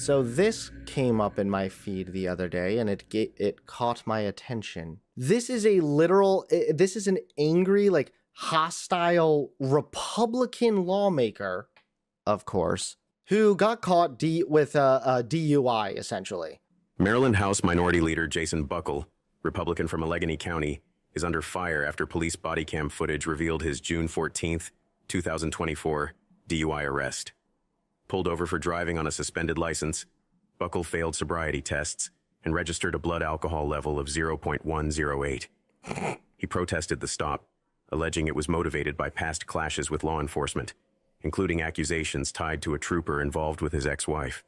So this came up in my feed the other day, and it caught my attention. This is an angry, like, hostile Republican lawmaker, of course, who got caught with a DUI, essentially. Maryland House Minority Leader Jason Buckle, Republican from Allegheny County, is under fire after police body cam footage revealed his June 14th, 2024 DUI arrest. Pulled over for driving on a suspended license, Buckle failed sobriety tests and registered a blood alcohol level of 0.108. He protested the stop, alleging it was motivated by past clashes with law enforcement, including accusations tied to a trooper involved with his ex-wife.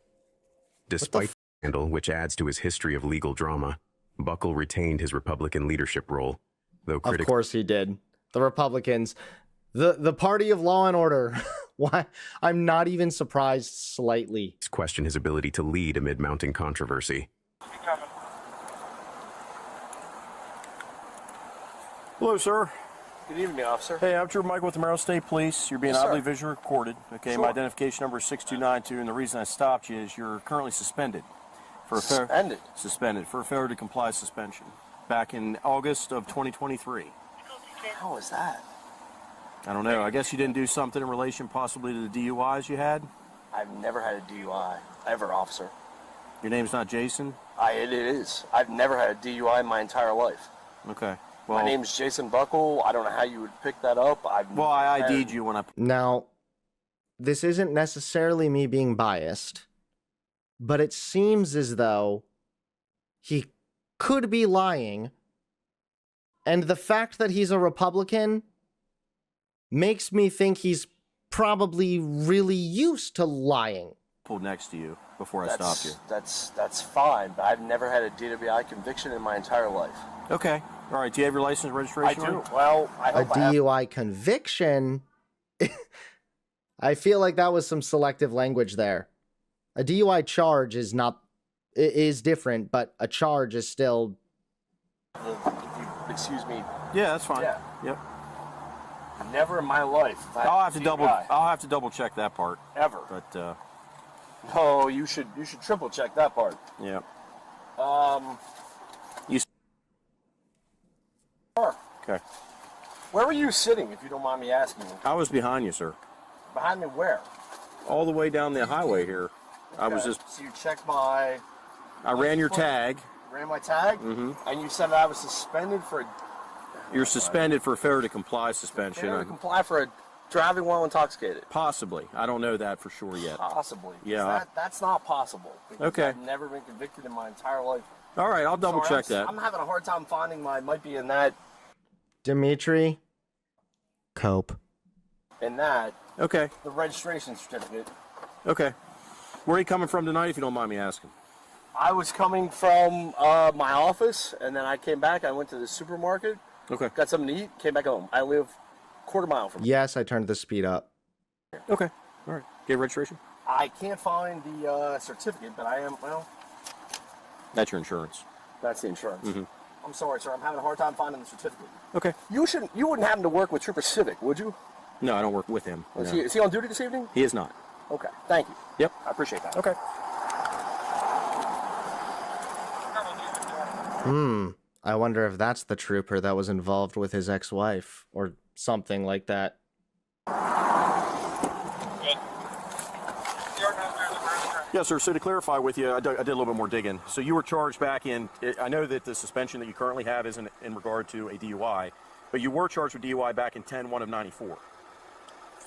Despite the scandal, which adds to his history of legal drama, Buckle retained his Republican leadership role, though critics... Of course he did. The Republicans, the party of law and order. Why? I'm not even surprised slightly. Question his ability to lead amid mounting controversy. Hello, sir. Good evening, officer. Hey, I'm Trooper Michael with the Maryland State Police. You're being oddly visually recorded. Okay, Sure. My identification number is 6292, and the reason I stopped you is you're currently suspended. Suspended for a failure to comply suspension. Back in August of 2023. How is that? I don't know. I guess you didn't do something in relation possibly to the DUIs you had? I've never had a DUI, ever, officer. Your name's not Jason? It is. I've never had a DUI in my entire life. Okay. Well, my name's Jason Buckle. I don't know how you would pick that up. I ID'd you when I... Now, this isn't necessarily me being biased, but it seems as though he could be lying, and the fact that he's a Republican makes me think he's probably really used to lying. Pulled next to you before I stopped you. That's fine, but I've never had a DWI conviction in my entire life. Okay. All right. Do you have your license and registration? I do. Well, I hope a DUI conviction. I feel like that was some selective language there. A DUI charge is different, but a charge is still... Excuse me. Yeah, that's fine. Yeah. Yep. Never in my life. I'll have to double check that part. Ever. But no, you should triple check that part. Yeah. Okay. Where were you sitting, if you don't mind me asking? I was behind you, sir. Behind me where? All the way down the highway here. Okay. I was just... So you checked my... I ran your tag. Ran my tag? Mm-hmm. And you said I was suspended for a... You're suspended for a failure to comply suspension. Failure to comply for a driving while intoxicated? Possibly. I don't know that for sure yet. Possibly. Yeah. That's not possible. Okay. I've never been convicted in my entire life. All right, I'll double check that. I'm having a hard time finding might be in that... Dimitri, cope. In that. Okay. The registration certificate. Okay. Where are you coming from tonight, if you don't mind me asking? I was coming from my office, and then I came back. I went to the supermarket. Okay. Got something to eat, came back home. I live a quarter mile from here. Yes, I turned the speed up. Okay. All right. Get registration? I can't find the certificate, but I am, well... That's your insurance. That's the insurance. Mm-hmm. I'm sorry, sir. I'm having a hard time finding the certificate. Okay. You wouldn't happen to work with Trooper Civic, would you? No, I don't work with him. No. Is he on duty this evening? He is not. Okay. Thank you. Yep. I appreciate that. Okay. I wonder if that's the trooper that was involved with his ex-wife, or something like that. Yes, sir. So to clarify with you, I did a little bit more digging. So you were charged back in, I know that the suspension that you currently have isn't in regard to a DUI, but you were charged with DUI back in 10/1 of 94.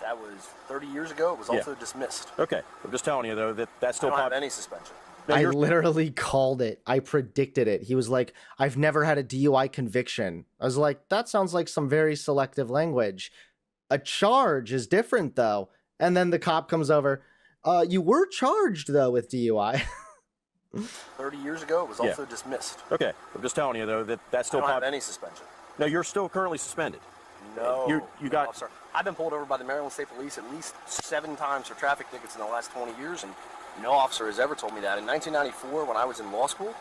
That was 30 years ago. It was also dismissed. Okay. I'm just telling you, though, that that's still... I don't have any suspension. I literally called it. I predicted it. He was like, I've never had a DUI conviction. I was like, that sounds like some very selective language. A charge is different, though. And then the cop comes over. You were charged, though, with DUI. 30 years ago, it was also dismissed. Okay. I'm just telling you, though, that that's still... I don't have any suspension. No, you're still currently suspended. No. You got... No, officer. I've been pulled over by the Maryland State Police at least 7 times for traffic tickets in the last 20 years, and no officer has ever told me that. In 1994, when I was in law school,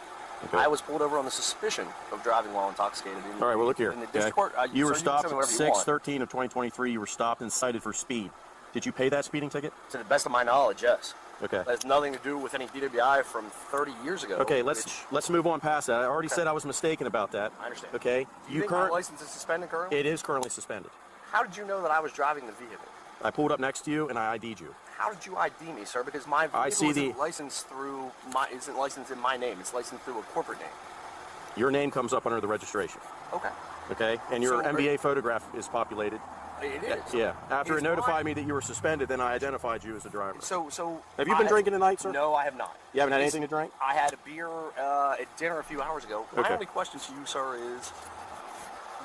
I was pulled over on the suspicion of driving while intoxicated. All right, well, look here. In the district court, you were stopped at 6/13 of 2023. You were stopped and cited for speed. Did you pay that speeding ticket? To the best of my knowledge, yes. Okay. That has nothing to do with any DWI from 30 years ago. Okay, let's move on past that. I already said I was mistaken about that. I understand. Okay. Do you think my license is suspended currently? It is currently suspended. How did you know that I was driving the vehicle? I pulled up next to you and I ID'd you. How did you ID me, sir? Because my vehicle isn't licensed in my name. It's licensed through a corporate name. Your name comes up under the registration. Okay. Okay, and your MVA photograph is populated. It is. Yeah. After it notified me that you were suspended, then I identified you as a driver. So have you been drinking tonight, sir? No, I have not. You haven't had anything to drink? I had a beer at dinner a few hours ago. My only question to you, sir, is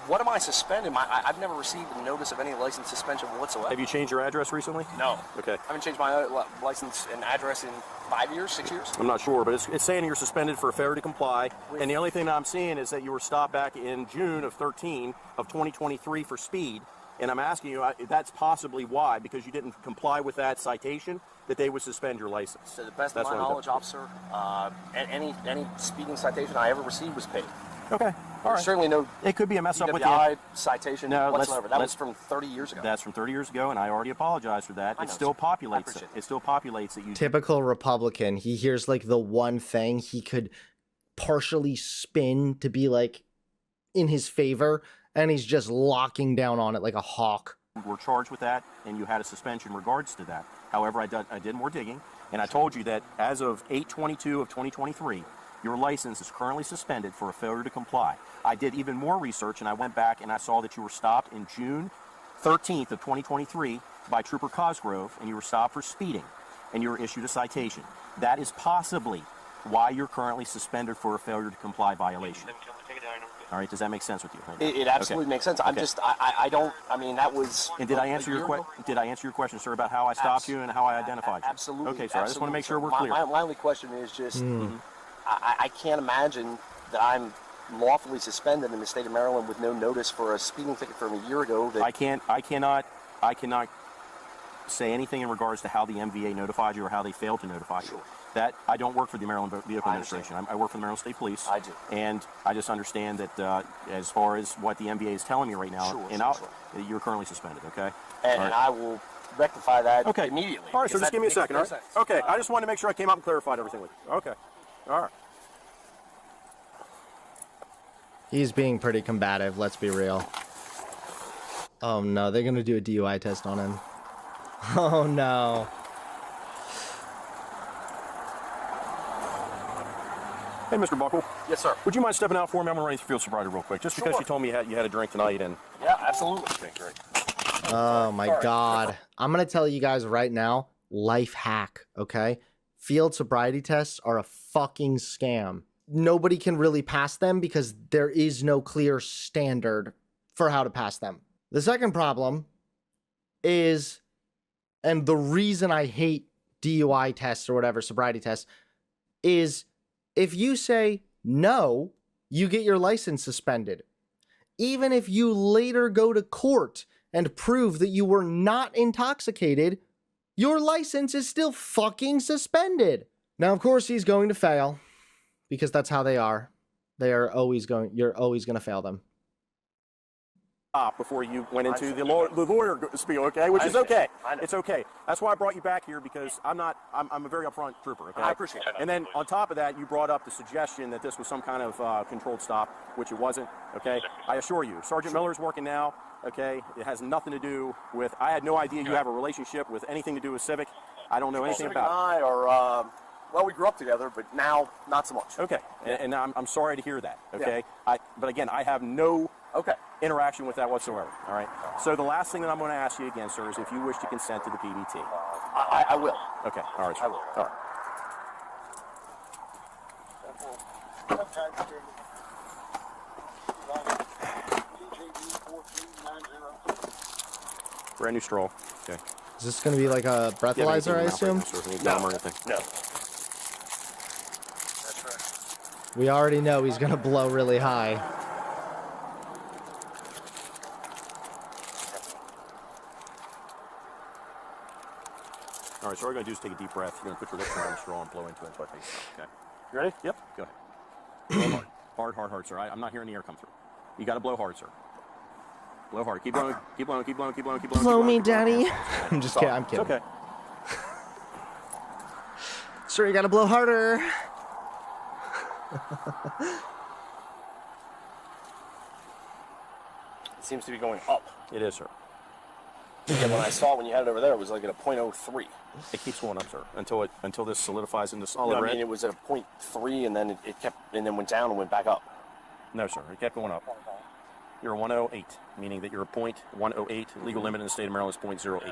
what am I suspended? I've never received a notice of any license suspension whatsoever. Have you changed your address recently? No. Okay. I haven't changed my license and address in 5 years, 6 years? I'm not sure, but it's saying you're suspended for failure to comply. And the only thing that I'm seeing is that you were stopped back in June of 2023 for speed. And I'm asking you, that's possibly why, because you didn't comply with that citation, that they would suspend your license. To the best of my knowledge, officer, any speeding citation I ever received was paid. Okay. All right. Certainly no. It could be a mess up with DWI you. citation No, whatsoever. That was from 30 years ago. That's from 30 years ago, and I already apologized for that. It still populates it. It still populates that you. Typical Republican. He hears like the one thing he could partially spin to be like in his favor, and he's just locking down on it like a hawk. Were charged with that, and you had a suspension in regards to that. However, I did more digging, and I told you that as of 8/22 of 2023, your license is currently suspended for a failure to comply. I did even more research, and I went back and I saw that you were stopped in June 13th of 2023 by Trooper Cosgrove, and you were stopped for speeding, and you were issued a citation. That is possibly why you're currently suspended for a failure to comply violation. All right, does that make sense with you? It absolutely makes sense. I'm just, I don't, I mean, that was. And did I answer your question, sir, about how I stopped you and how I identified you? Absolutely. Okay, sir, I just want to make sure we're clear. My only question is just, I can't imagine that I'm lawfully suspended in the state of Maryland with no notice for a speeding ticket from a year ago. That I cannot say anything in regards to how the MVA notified you or how they failed to notify you. That I don't work for the Maryland Vehicle Administration. I work for the Maryland State Police. I do. And I just understand that as far as what the MVA is telling me right now, you're currently suspended, okay? And I will rectify that immediately. All right, so just give me a second, all right? Okay, I just wanted to make sure I came out and clarified everything with you. Okay, all right. He's being pretty combative, let's be real. Oh no, they're gonna do a DUI test on him. Oh no. Hey, Mr. Buckle. Yes, sir. Would you mind stepping out for me? I'm gonna run through field sobriety real quick, just because you told me you had a drink tonight and. Yeah, absolutely. Okay, great. Oh my God. I'm gonna tell you guys right now, life hack, okay? Field sobriety tests are a fucking scam. Nobody can really pass them because there is no clear standard for how to pass them. The second problem is, and the reason I hate DUI tests or whatever, sobriety tests, is if you say no, you get your license suspended. Even if you later go to court and prove that you were not intoxicated, your license is still fucking suspended. Now, of course, he's going to fail because that's how they are. You're always going to fail them. Before you went into the lawyer spiel, okay? Which is okay. It's okay. That's why I brought you back here, because I'm a very upfront trooper, okay? I appreciate it. And then on top of that, you brought up the suggestion that this was some kind of controlled stop, which it wasn't, okay? I assure you, Sergeant Miller's working now, okay? It has nothing to do with, I had no idea you have a relationship with anything to do with Civic. I don't know anything about it. Civic and I are, well, we grew up together, but now not so much. Okay, and I'm sorry to hear that, okay? Yeah. But again, I have no interaction with that whatsoever, all right? So the last thing that I'm going to ask you again, sir, is if you wish to consent to the PBT. I will. Okay, all right, sir. I will. All right. Brand new stroll. Okay. Is this going to be like a breathalyzer, I assume? No, anything. No. We already know he's going to blow really high. All right, so what we're going to do is take a deep breath. You're going to put your lips around the straw and blow into it until I face it. Okay. You ready? Yep. Go ahead. Blow hard, sir. I'm not hearing the air come through. You got to blow hard, sir. Blow hard. Keep blowing, keep blowing, keep blowing, keep blowing, keep blowing. Blow me, Daddy. I'm just kidding. I'm kidding. It's okay. Sir, you gotta blow harder. It seems to be going up. It is, sir. Yeah, when I saw it when you had it over there, it was like at a .03. It keeps going up, sir, until this solidifies into solid No, I red. mean, it was at a .3, and then it kept, and then went down and went back up. No, sir. It kept going up. You're a 108, meaning that you're a .108. Legal limit in the state of Maryland is .08.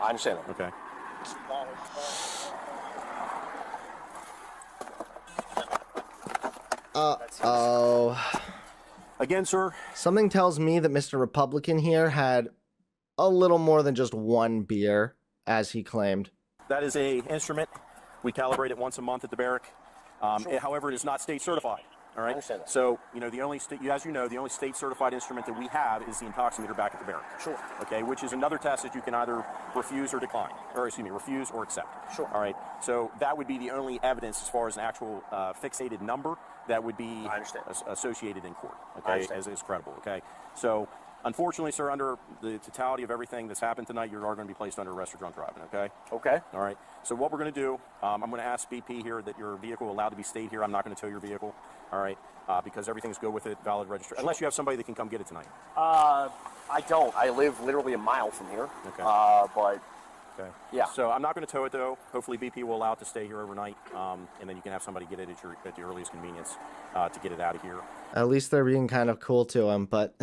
I understand that. Okay. Oh. Again, sir. Something tells me that Mr. Republican here had a little more than just one beer, as he claimed. That is a instrument. We calibrate it once a month at the barrack. However, it is not state certified. All right. I understand that. So, the only state, as you know, the only state certified instrument that we have is the intoximeter back at the barrack. Sure. Okay, which is another test that you can either refuse or decline, or refuse or accept. Sure. All right. So that would be the only evidence as far as an actual fixated number that would be I understand. Associated in court. I Okay, understand. as is credible. Okay. So, unfortunately, sir, under the totality of everything that's happened tonight, you are going to be placed under arrest for drunk driving. Okay. Okay. All right. So what we're going to do, I'm going to ask BP here that your vehicle allowed to be stayed here. I'm not going to tow your vehicle. All right. Because everything's good with it, valid registration. Unless you have somebody that can come get it tonight. I don't. I live literally a mile from here. Okay. But Okay. yeah. So I'm not going to tow it though. Hopefully BP will allow it to stay here overnight, and then you can have somebody get it at the earliest convenience to get it out of here. At least they're being kind of cool to him, but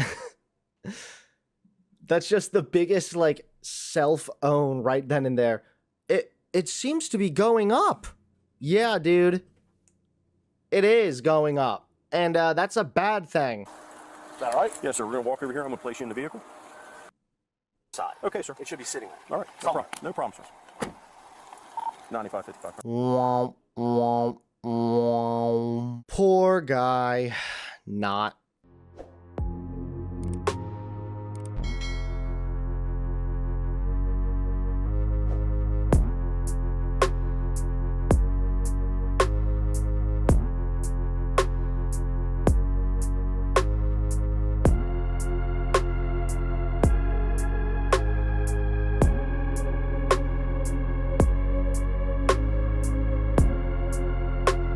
that's just the biggest like self-own right then and there. It seems to be going up. Yeah, dude. It is going up. And that's a bad thing. Is that all right? Yes, sir. We're going to walk over here. I'm going to place you in the vehicle. Side. Okay, sir. It should be sitting there. All right. No problem. No problem, sir. 95.55. Womp, womp, womp. Poor guy. Not